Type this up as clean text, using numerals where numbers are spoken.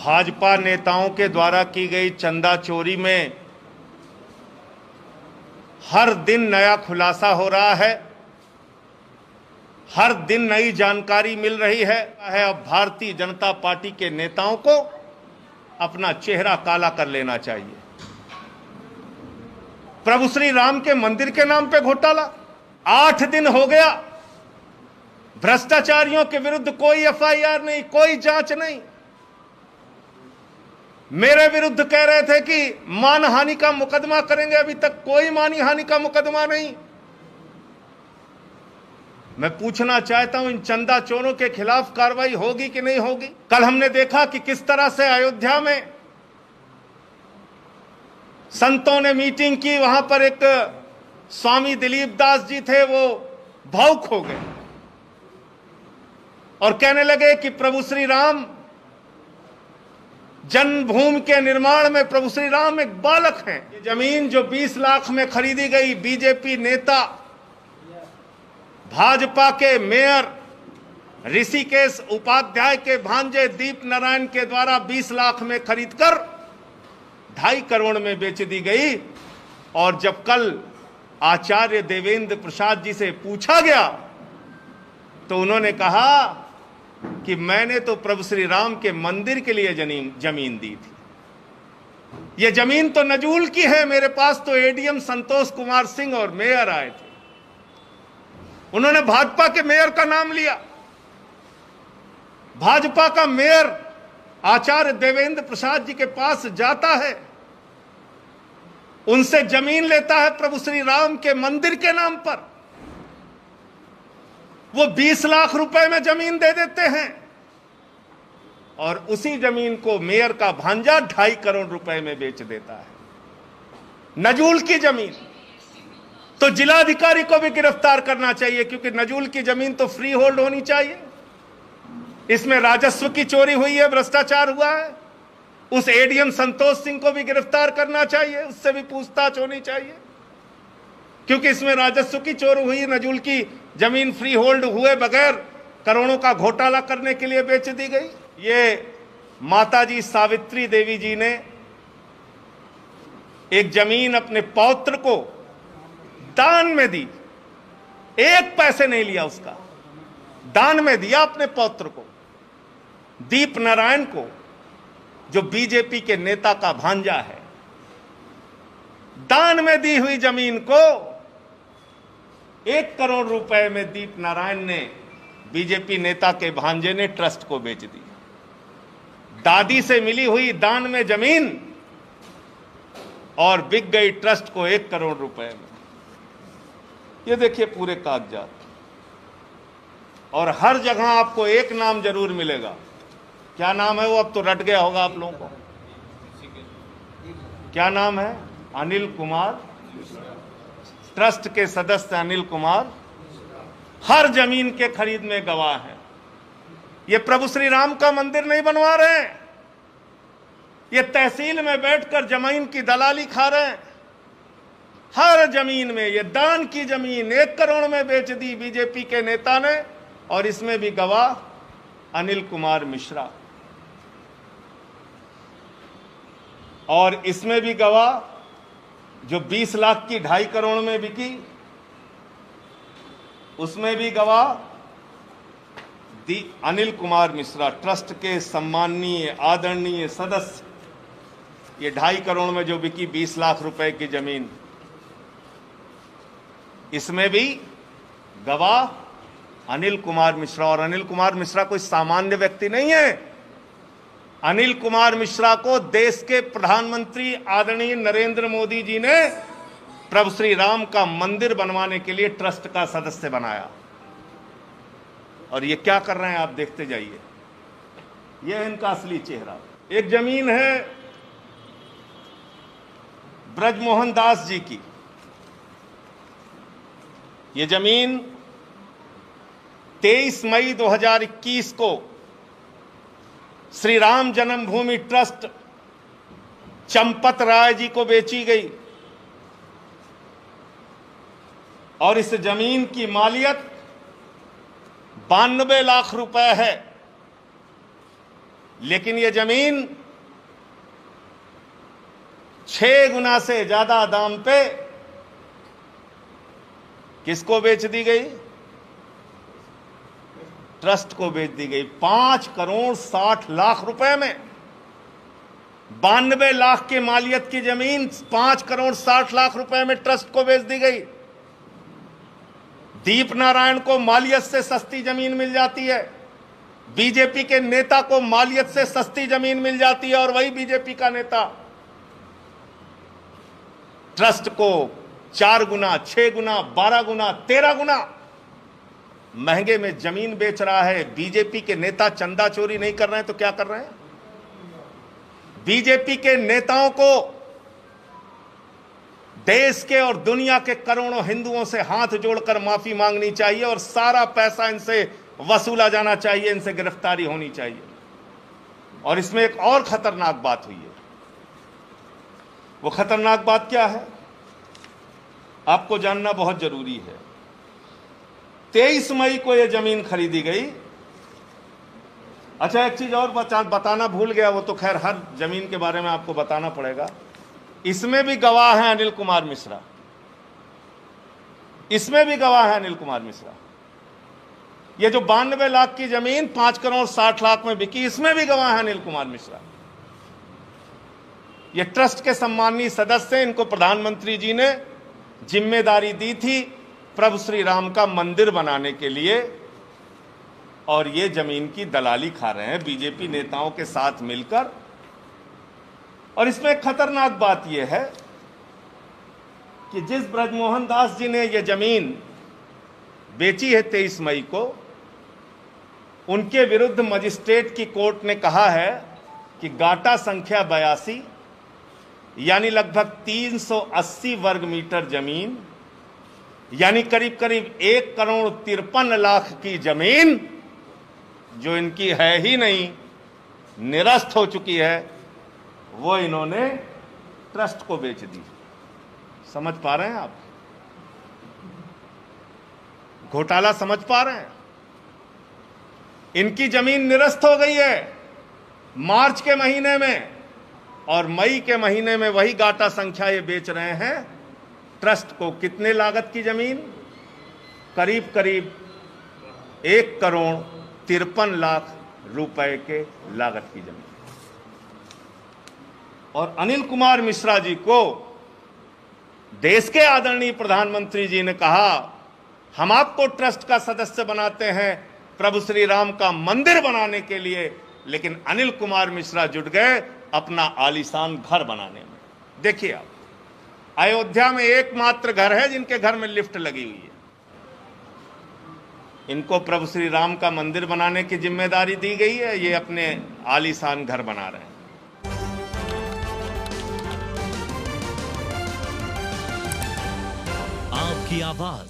भाजपा नेताओं के द्वारा की गई चंदा चोरी में हर दिन नया खुलासा हो रहा है, हर दिन नई जानकारी मिल रही है। अब भारतीय जनता पार्टी के नेताओं को अपना चेहरा काला कर लेना चाहिए। प्रभु श्री राम के मंदिर के नाम पे घोटाला, 8 दिन हो गया, भ्रष्टाचारियों के विरुद्ध कोई एफआईआर नहीं, कोई जांच नहीं। मेरे विरुद्ध कह रहे थे कि मानहानि का मुकदमा करेंगे, अभी तक कोई मानहानि का मुकदमा नहीं। मैं पूछना चाहता हूं, इन चंदा चोरों के खिलाफ कार्रवाई होगी कि नहीं होगी? कल हमने देखा कि किस तरह से अयोध्या में संतों ने मीटिंग की, वहां पर एक स्वामी दिलीप दास जी थे, वो भावुक हो गए और कहने लगे कि प्रभु श्री राम जन्मभूमि के निर्माण में प्रभु श्री राम एक बालक हैं। ये जमीन जो 20 लाख में खरीदी गई, बीजेपी नेता भाजपा के मेयर ऋषिकेश उपाध्याय के भांजे दीप नारायण के द्वारा 20 लाख में खरीदकर 2.5 करोड़ में बेच दी गई। और जब कल आचार्य देवेंद्र प्रसाद जी से पूछा गया तो उन्होंने कहा कि मैंने तो प्रभु श्री राम के मंदिर के लिए जमीन दी थी। यह जमीन तो नजूल की है। मेरे पास तो एडीएम संतोष कुमार सिंह और मेयर आए थे, उन्होंने भाजपा के मेयर का नाम लिया। भाजपा का मेयर आचार्य देवेंद्र प्रसाद जी के पास जाता है, उनसे जमीन लेता है प्रभु श्री राम के मंदिर के नाम पर। वो 20 लाख रुपए में जमीन दे देते हैं और उसी जमीन को मेयर का भांजा 2.5 करोड़ रुपए में बेच देता है। नजूल की जमीन तो जिलाधिकारी को भी गिरफ्तार करना चाहिए, क्योंकि नजूल की जमीन तो फ्री होल्ड होनी चाहिए। इसमें राजस्व की चोरी हुई है, भ्रष्टाचार हुआ है। उस एडीएम संतोष सिंह को भी गिरफ्तार करना चाहिए, उससे भी पूछताछ होनी चाहिए, क्योंकि इसमें राजस्व की चोरी हुई। नजूल की जमीन फ्री होल्ड हुए बगैर करोड़ों का घोटाला करने के लिए बेच दी गई। ये माताजी सावित्री देवी जी ने एक जमीन अपने पौत्र को दान में दी, 1 पैसे नहीं लिया, उसका दान में दिया अपने पौत्र को, दीप नारायण को, जो बीजेपी के नेता का भांजा है। दान में दी हुई जमीन को 1 करोड़ रुपए में दीप नारायण ने, बीजेपी नेता के भांजे ने, ट्रस्ट को बेच दी। दादी से मिली हुई दान में जमीन और बिक गई ट्रस्ट को 1 करोड़ रुपए में। ये देखिए पूरे कागजात, और हर जगह आपको एक नाम जरूर मिलेगा। क्या नाम है वो? अब तो रट गया होगा आप लोगों को। क्या नाम है? अनिल कुमार, ट्रस्ट के सदस्य अनिल कुमार हर जमीन के खरीद में गवाह हैं। ये प्रभु श्री राम का मंदिर नहीं बनवा रहे हैं, ये तहसील में बैठकर जमीन की दलाली खा रहे हैं। हर जमीन में, ये दान की जमीन 1 करोड़ में बेच दी बीजेपी के नेता ने, और इसमें भी गवाह अनिल कुमार मिश्रा, और इसमें भी गवाह जो 20 लाख की 2.5 करोड़ में बिकी, उसमें भी गवाह अनिल कुमार मिश्रा, ट्रस्ट के सम्माननीय आदरणीय सदस्य। ये 2.5 करोड़ में जो बिकी 20 लाख रुपए की जमीन, इसमें भी गवाह अनिल कुमार मिश्रा। और अनिल कुमार मिश्रा कोई सामान्य व्यक्ति नहीं है। अनिल कुमार मिश्रा को देश के प्रधानमंत्री आदरणीय नरेंद्र मोदी जी ने प्रभु श्री राम का मंदिर बनवाने के लिए ट्रस्ट का सदस्य बनाया। और ये क्या कर रहे हैं आप देखते जाइए। ये है इनका असली चेहरा। एक जमीन है ब्रजमोहन दास जी की। ये जमीन 23 मई 2021 को श्री राम जन्मभूमि ट्रस्ट चंपत राय जी को बेची गई, और इस जमीन की मालियत 92 लाख रुपए है। लेकिन ये जमीन 6 गुना से ज्यादा दाम पे किसको बेच दी गई? ट्रस्ट को बेच दी गई। 5 करोड़ 60 लाख रुपए में 92 लाख की मालियत की जमीन 5 करोड़ 60 लाख रुपए में ट्रस्ट को बेच दी गई। दीप नारायण को मालियत से सस्ती जमीन मिल जाती है, बीजेपी के नेता को मालियत से सस्ती जमीन मिल जाती है, और वही बीजेपी का नेता ट्रस्ट को 4 गुना, 6 गुना, 12 गुना, 13 गुना महंगे में जमीन बेच रहा है। बीजेपी के नेता चंदा चोरी नहीं कर रहे हैं तो क्या कर रहे हैं? बीजेपी के नेताओं को देश के और दुनिया के करोड़ों हिंदुओं से हाथ जोड़कर माफी मांगनी चाहिए और सारा पैसा इनसे वसूला जाना चाहिए, इनसे गिरफ्तारी होनी चाहिए। और इसमें एक और खतरनाक बात हुई है। वो खतरनाक बात क्या है आपको जानना बहुत जरूरी है। 23 मई को यह जमीन खरीदी गई। अच्छा, एक चीज और बताना भूल गया, वो तो खैर हर जमीन के बारे में आपको बताना पड़ेगा। इसमें भी गवाह हैं अनिल कुमार मिश्रा, इसमें भी गवाह है अनिल कुमार मिश्रा। ये जो 92 लाख की जमीन 5 करोड़ 60 लाख में बिकी, इसमें भी गवाह है अनिल कुमार मिश्रा। ये ट्रस्ट के सम्मानीय सदस्य, इनको प्रधानमंत्री जी ने जिम्मेदारी दी थी प्रभु श्री राम का मंदिर बनाने के लिए, और ये जमीन की दलाली खा रहे हैं बीजेपी नेताओं के साथ मिलकर। और इसमें एक खतरनाक बात यह है कि जिस ब्रजमोहन दास जी ने यह जमीन बेची है 23 मई को, उनके विरुद्ध मजिस्ट्रेट की कोर्ट ने कहा है कि गाटा संख्या 82 यानी लगभग 380 वर्ग मीटर जमीन, यानी करीब करीब 1 करोड़ 53 लाख की जमीन जो इनकी है ही नहीं, निरस्त हो चुकी है, वो इन्होंने ट्रस्ट को बेच दी। समझ पा रहे हैं आप? घोटाला समझ पा रहे हैं? इनकी जमीन निरस्त हो गई है मार्च के महीने में, और मई के महीने में वही गाटा संख्या ये बेच रहे हैं ट्रस्ट को। कितने लागत की जमीन? करीब करीब 1 करोड़ 53 लाख रुपए के लागत की जमीन। और अनिल कुमार मिश्रा जी को देश के आदरणीय प्रधानमंत्री जी ने कहा, हम आपको ट्रस्ट का सदस्य बनाते हैं प्रभु श्री राम का मंदिर बनाने के लिए, लेकिन अनिल कुमार मिश्रा जुट गए अपना आलीशान घर बनाने में। देखिए आप, अयोध्या में एकमात्र घर है जिनके घर में लिफ्ट लगी हुई है। इनको प्रभु श्री राम का मंदिर बनाने की जिम्मेदारी दी गई है, ये अपने आलीशान घर बना रहे हैं। आपकी आवाज